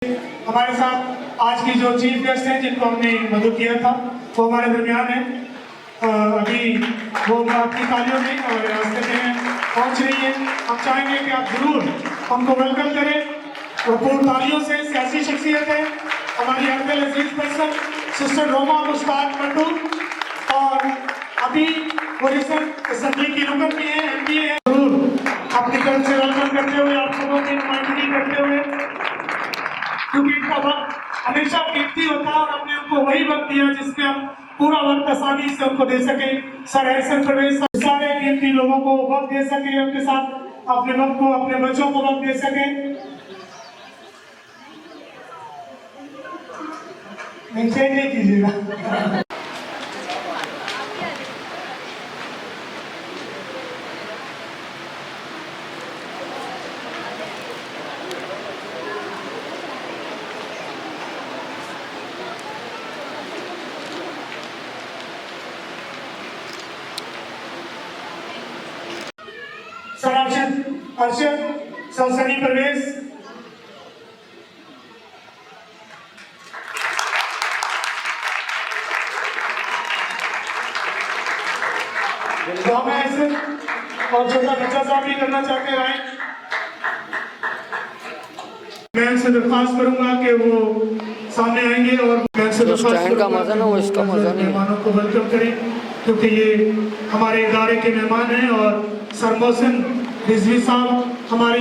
हमारे साथ आज की जो चीफ गेस्ट हैं जिनको हमने मदद किया था वो हमारे दरमियान है। अभी वो आपकी तालियों में और रास्ते में पहुंच रही है। हम चाहेंगे कि आप जरूर हमको वेलकम करें भरपूर तालियों से। सियासी शख्सियत है हमारी अब्दुल अजीज पर्सन सिस्टर रोमा मुश्ताक मंडू और अभी वो रिसेंट असेंबली की रुकन भी है, एमपी है। जरूर अपनी तरफ से वेलकम करते हुए आप सबों की नुमाइंदगी करते हुए, क्योंकि इनका वक्त हमेशा कीमती होता है और हमने उनको वही वक्त दिया जिसमें हम पूरा वक्त आसानी से उनको दे सके। सर एहसन परवेज सारे कीमती लोगों को वक्त दे सके, उनके साथ अपने वक्त को अपने बच्चों को वक्त दे सके। चेंज नहीं कीजिएगा। सर अर्शद सलसनी परवेज, और छोटा बच्चा साहब भी करना चाहते हैं। मैं उनसे दरख्वास्त करूंगा कि वो सामने आएंगे और मैं उनसे दरख्वास्त करूंगा मेहमानों को वेलकम करें, क्योंकि ये हमारे इदारे के मेहमान हैं और सर मोहसिन रिजवी साहब हमारे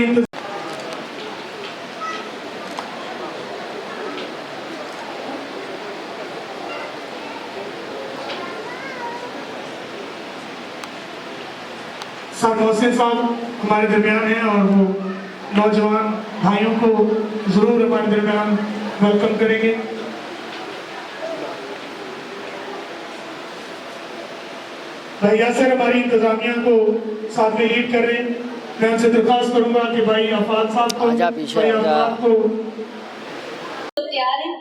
सर मोहसिन साहब हमारे दरमियान हैं और वो नौजवान भाइयों को जरूर हमारे दरमियान वेलकम करेंगे। भाई यासर हमारी इंतजामिया को साथ में लीड कर रहे हैं। मैं उनसे दरख्वास्त करूंगा कि भाई आफाद साहब को तैयार है?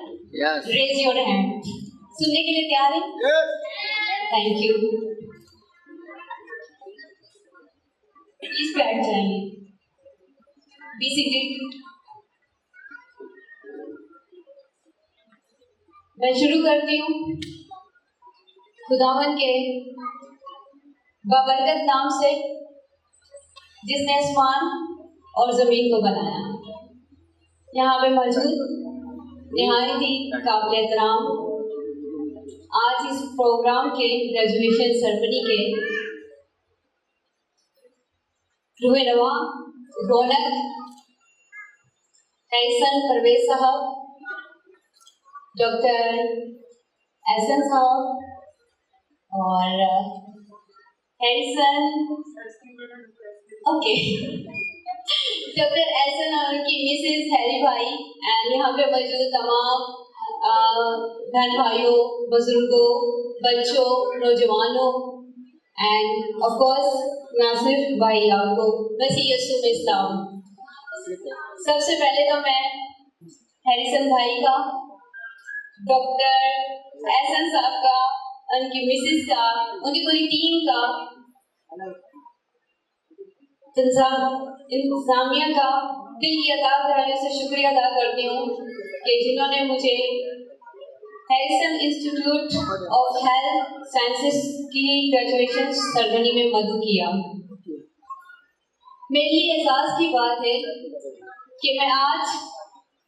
Raise your hand. सुनने के लिए तैयार है? Thank you. प्लीज बैठ जाइए। Be seated. मैं शुरू करती हूँ खुदावन के बाबरकत नाम से जिसने आसमान और जमीन को बनाया। यहाँ पे मौजूद निहायत ही काबिल एहतराम आज इस प्रोग्राम के ग्रेजुएशन सेरेमनी के रूहनवा रौनक एहसन परवेज साहब, डॉक्टर एहसन साहब और हैरिसन ओके डॉक्टर एहसन और उनकी मिसेस हैरी भाई एंड यहाँ पे मौजूद तमाम बहन भाइयों, बुजुर्गों, बच्चों, नौजवानों एंड ऑफ कोर्स नासिर भाई आपको मसीह यीशु में इस्लाम। सबसे पहले तो मैं हैरिसन भाई का, डॉक्टर एहसन साहब का, उनकी मिसेस का, उनकी पूरी टीम का, इंतजामिया का दिल की अता गहराइयों से शुक्रिया अदा करती हूँ कि जिन्होंने मुझे Harrison institute of health sciences की ग्रेजुएशन सेरेमनी में मदद किया। मेरे लिए एहसास की बात है कि मैं आज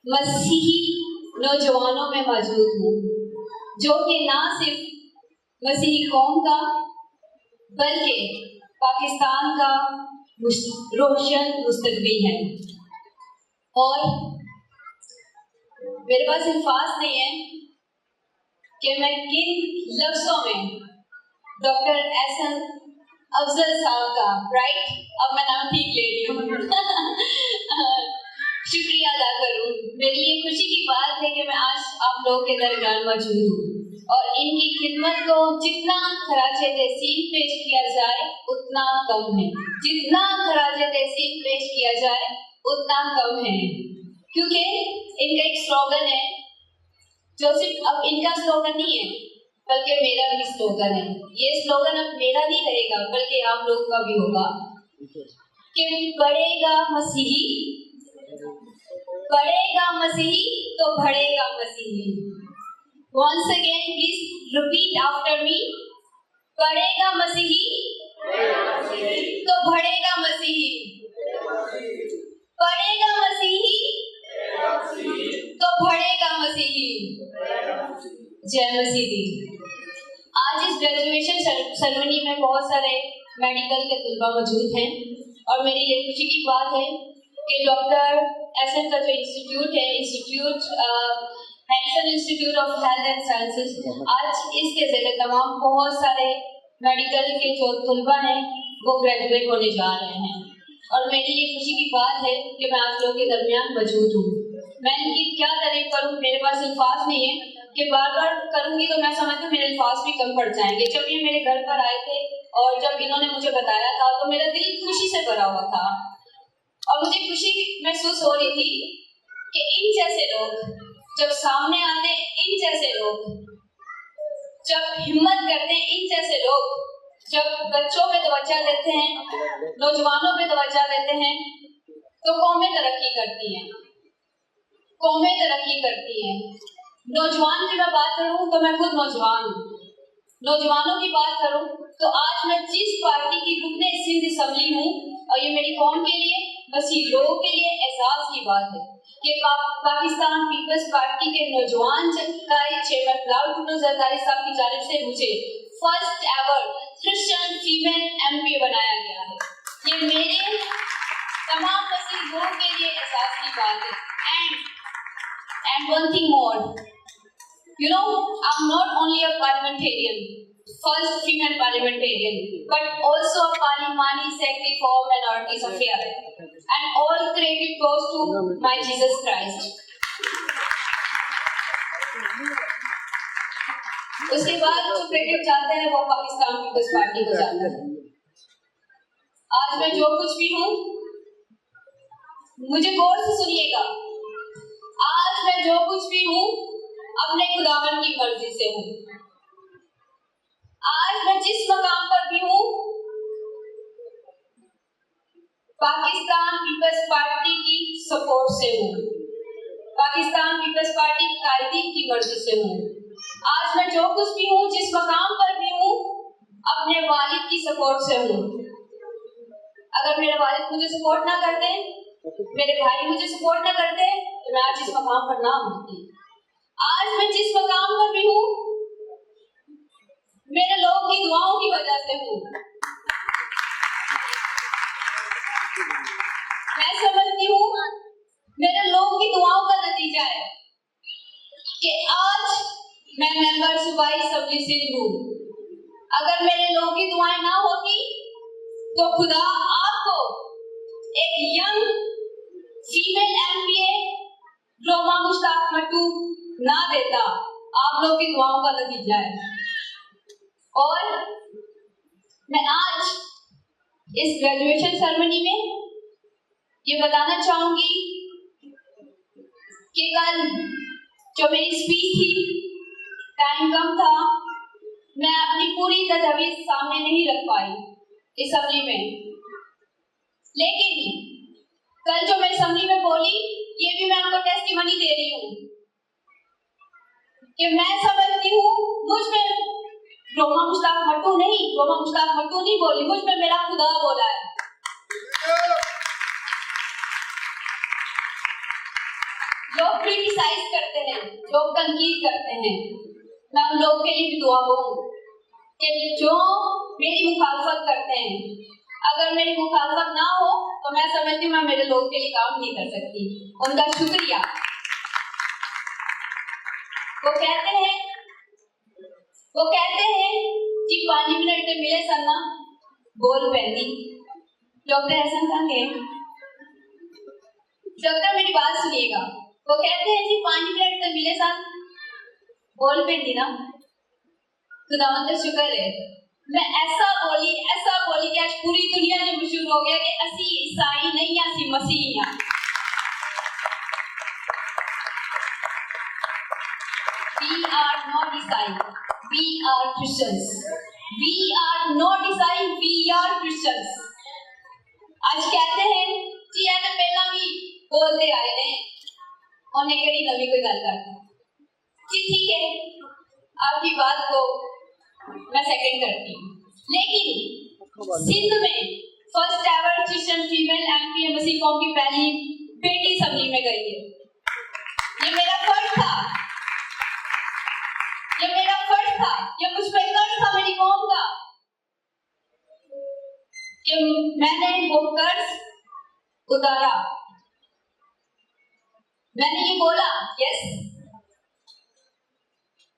मसीही नौजवानों में मौजूद हूँ जो कि ना सिर्फ मसीही कौम का बल्कि पाकिस्तान का रोशन मुस्तकबिल है। और मेरे पास अल्फाज नहीं है कि मैं किन लफ्जों में डॉक्टर एहसन अफजल साहब का, राइट, अब मैं नाम ठीक ले रही हूँ शुक्रिया अदा करूँ। मेरे लिए खुशी की बात है कि मैं आज आप लोगों के दरमियान मौजूद हूँ और इनकी खिदमत को जितना खराजे तहसीन पेश किया जाए उतना कम है, जितना खराजे तहसीन पेश किया जाए उतना कम है, क्योंकि इनका एक स्लोगन है जो सिर्फ अब इनका स्लोगन नहीं है बल्कि मेरा भी स्लोगन है। ये स्लोगन अब मेरा नहीं रहेगा बल्कि आप लोगों का भी होगा कि बढ़ेगा मसीही बढ़ेगा मसीही तो बढ़ेगा मसीही। Once again, please repeat after me. बढ़ेगा मसीही तो बढ़ेगा मसीही। बढ़ेगा मसीही तो बढ़ेगा मसीही। जय मसीह दी। आज इस ग्रेजुएशन सेरेमनी में बहुत सारे मेडिकल के तलबा मौजूद हैं और मेरी ये खुशी की बात है कि डॉक्टर एसएन का जो इंस्टीट्यूट है, Harrison institute of health and sciences, आज इसके ज़रिए तमाम बहुत सारे मेडिकल के जो तलबा हैं वो ग्रेजुएट होने जा रहे हैं और मेरी ये खुशी की बात है कि मैं आप लोगों के दरमियान मौजूद हूँ। मैं इनकी क्या तारीफ करूँ, मेरे पास अल्फाज नहीं है कि बार बार करूँगी तो मैं समझती हूँ मेरे अल्फाज भी कम पड़ जाएंगे। जब ये मेरे घर पर आए थे और जब इन्होंने मुझे बताया था तो मेरा दिल खुशी से भरा हुआ था और मुझे खुशी महसूस हो रही थी कि इन जैसे लोग जब सामने आते, इन जैसे लोग जब हिम्मत करते हैं, इन जैसे लोग जब बच्चों पे तवज्जो देते हैं, नौजवानों पे तवज्जो देते हैं तो कौमें तरक्की करती हैं, कौमें तरक्की करती हैं। नौजवान की मैं बात करूं तो मैं खुद नौजवान हूँ। नौजवानों की बात करूं तो आज मैं जिस पार्टी की रुकने सिंध असेंबली हूँ और ये मेरी कौम के लिए, मसीह लोगों के लिए एहसास की बात है कि पाकिस्तान पीपल्स पार्टी के नौजवान का चेयरमैन लाउड जरदारी साहब की जानिब से मुझे first ever Christian female MP बनाया गया है। ये मेरे तमाम मसीह लोगों के लिए एहसास की बात है। And one thing more, you know, I'm not only a parliamentarian, first female parliamentarian, but also a Parliamentary Secretary for Minorities Affairs, and all credit goes to my Jesus Christ. उसके बाद जो क्रेडिट जाता है वो Pakistan peoples party को जाता है। आज मैं जो कुछ भी हूँ, मुझे गौर से सुनिएगा, आज मैं जो कुछ भी हूँ अपने खुदावन की मर्जी से हूँ। आज मैं जिस मकाम पर भी हूँ पाकिस्तान पीपल्स पार्टी की सपोर्ट से हूँ, पाकिस्तान पीपल्स पार्टी कायदीन की मर्जी से हूँ। आज मैं जो कुछ भी हूँ, जिस मकाम पर भी हूँ, अपने वालिद की सपोर्ट से हूँ। अगर मेरे वालिद मुझे सपोर्ट ना करते, मेरे भाई मुझे सपोर्ट ना करते तो मैं आज इस मकाम पर ना होती। आज मैं जिस मकाम पर भी हूँ मेरे लोगों की दुआओं की वजह से हूँ। मैं समझती हूँ मेरे लोगों की दुआओं का नतीजा है कि आज मैं मेंबर सूबाई असेंबली सिंध हूँ। अगर मेरे लोगों की दुआएं ना होती तो खुदा आपको एक young female MPA Roma Mushtaq Mattoo ना देता। आप लोग की दुआओं का नतीजा है। और मैं आज इस ग्रेजुएशन सेरेमनी में ये बताना चाहूंगी कि कल जो मेरी स्पीच थी, टाइम कम था, मैं अपनी पूरी तजवीज़ सामने नहीं रख पाई असेंबली में, लेकिन कल जो मैं असेंबली में बोली ये भी मैं आपको टेस्टिमनी दे रही हूँ कि मैं समझती हूँ मुझ में रोमा मुश्ताक मट्टू नहीं बोली, मुझ में मेरा खुदा बोला है। लोग क्रिटिसाइज करते हैं, लोग तनकीद करते हैं, मैं उन लोगों के लिए भी दुआ करूँ कि जो मेरी मुखालफत करते हैं, अगर मेरी मुखालफत ना हो तो मैं समझती हूँ मैं मेरे लोगों के लिए काम नहीं कर सकती। उनका शुक्रिया। वो कहते हैं कि 5 मिनट में मिले सन्ना बोल पैंदी। डॉक्टर एहसन कहाँ गए? डॉक्टर मेरी बात सुनिएगा। वो कहते हैं कि 5 मिनट में मिले सन बोल पैंदी ना। खुदावंद का शुक्र है मैं ऐसा बोली कि आज पूरी दुनिया में मशहूर हो गया कि असी ईसाई नहीं, असी मसीही हैं। We are not Isai, we are Christians. We are not Isai, we are Christians. आज कहते हैं कि यार पहला भी बोलते आए हैं ਉਹਨੇ ਕਿਹੜੀ ਨਵੀਂ ਕੋਈ ਗੱਲ ਕਰਤੀ जी ठीक है आपकी बात को मैं सेकंड करती हूँ लेकिन सिंध में first ever Christian female MP MSc कौम की पहली बेटी असेंबली में गई है ये मेरा फर्ज था ये मुझ पे कर्ज था मेरी कौम का कि मैंने वो कर्ज उतारा मैंने ये बोला यस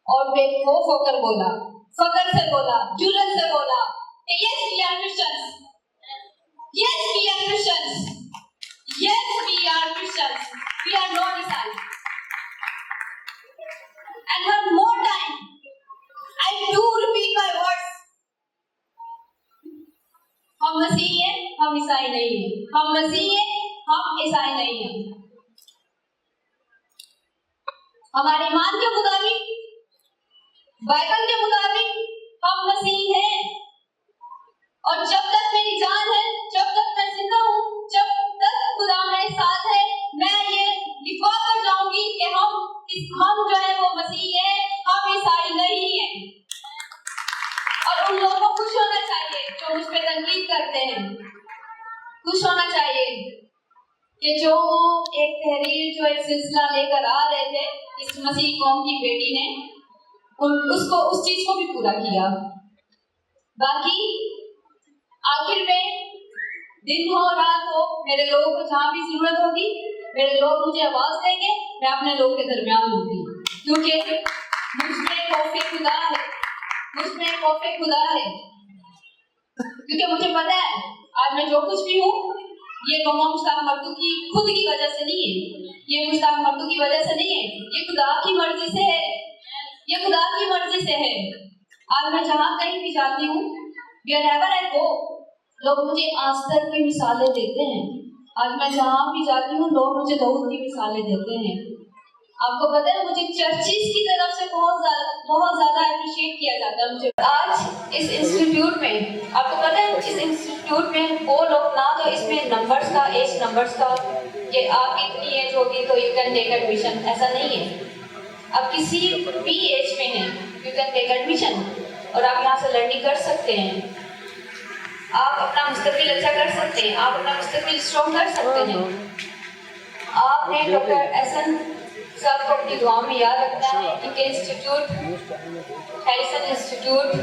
और बेखौफ होकर बोला फकर से बोला जुलूस से बोला कि yes we are Christians yes we are Christians yes we are not ईसाई and one more time I do repeat my words हम मसीही हैं हम ईसाई नहीं हैं हम मसीही हैं हम ईसाई नहीं हैं हमारे ईमान के मुताबिक बाइबल के मुताबिक हम मसीही हैं और जब तक मेरी जान है जब तक मैं जिंदा हूँ जब तक खुदा मेरे साथ है मैं ये लिखवा कर जाऊंगी कि हम जो है वो मसीही हैं हम ईसाई नहीं हैं और उन लोगों को खुश होना चाहिए जो मुझ पे तनकीद करते हैं खुश होना चाहिए कि जो एक तहरीर जो एक सिलसिला लेकर आ रहे थे इस मसीही कौम की बेटी ने उसको उस चीज को भी पूरा किया बाकी आखिर में दिन हो रात हो मेरे लोगों को जहाँ भी जरूरत होगी मेरे लोग मुझे आवाज देंगे मैं अपने लोग के दरमियान होंगी क्योंकि मुझमें खौफ खुदा है क्योंकि मुझे पता है आज मैं जो कुछ भी हूँ ये मम्मा मुश्ताक मर्दू की खुद की वजह से नहीं है ये मुश्ताक मर्दू की वजह से नहीं है ये खुदा की मर्जी से है ये खुदा की मर्जी से है आज मैं जहाँ कहीं भी जाती हूँ wherever I go लोग मुझे आस्तर की मिसालें देते हैं आज मैं जहाँ भी जाती हूँ लोग मुझे दाऊद की मिसालें देते हैं आपको पता है मुझे चर्चिस की तरफ से बहुत ज्यादा अप्रिशिएट किया जाता है मुझे आज इस इंस्टीट्यूट में आपको पता है इस इंस्टीट्यूट में वो लोग ना तो इसमें नंबर्स का एज नंबर्स का कि आप इतनी एज होगी तो यू कैन टेक एडमिशन ऐसा नहीं है आप किसी भी एज में हैं यू कैन टेक एडमिशन और आप यहाँ से लर्निंग कर सकते हैं आप अपना मुस्तकबिल अच्छा कर सकते हैं आप अपना मुस्तकबिल स्ट्रॉन्ग कर सकते हैं आपने डॉक्टर एहसन साहब को अपनी दुआ में याद रखना है इनके institute Harrison institute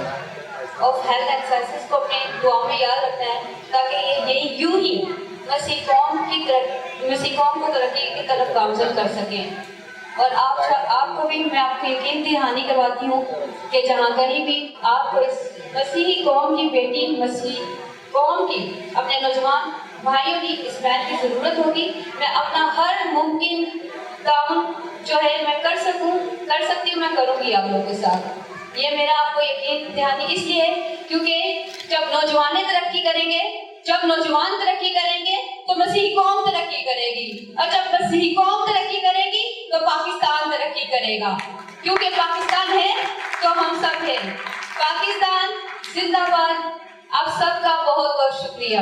of health and sciences को अपनी दुआ में याद रखना है ताकि ये यूं ही मसीह कौम को तरक्की की तरफ गामजन कर सकें और आपको भी मैं आपको यकीन दहानी करवाती हूँ कि जहाँ कहीं भी आपको इस मसीही कौम की बेटी मसीह कौम की अपने नौजवान भाइयों की इस बहन की ज़रूरत होगी मैं अपना हर मुमकिन काम जो है मैं कर सकती हूँ मैं करूँगी आप लोगों के साथ ये मेरा आपको यकीन दहानी इसलिए क्योंकि जब नौजवान तरक्की करेंगे तो मसीही कौम तरक्की करेगी और जब मसीही कौम तरक्की करेगी तो पाकिस्तान तरक्की करेगा क्योंकि पाकिस्तान है तो हम सब हैं पाकिस्तान जिंदाबाद आप सबका बहुत बहुत शुक्रिया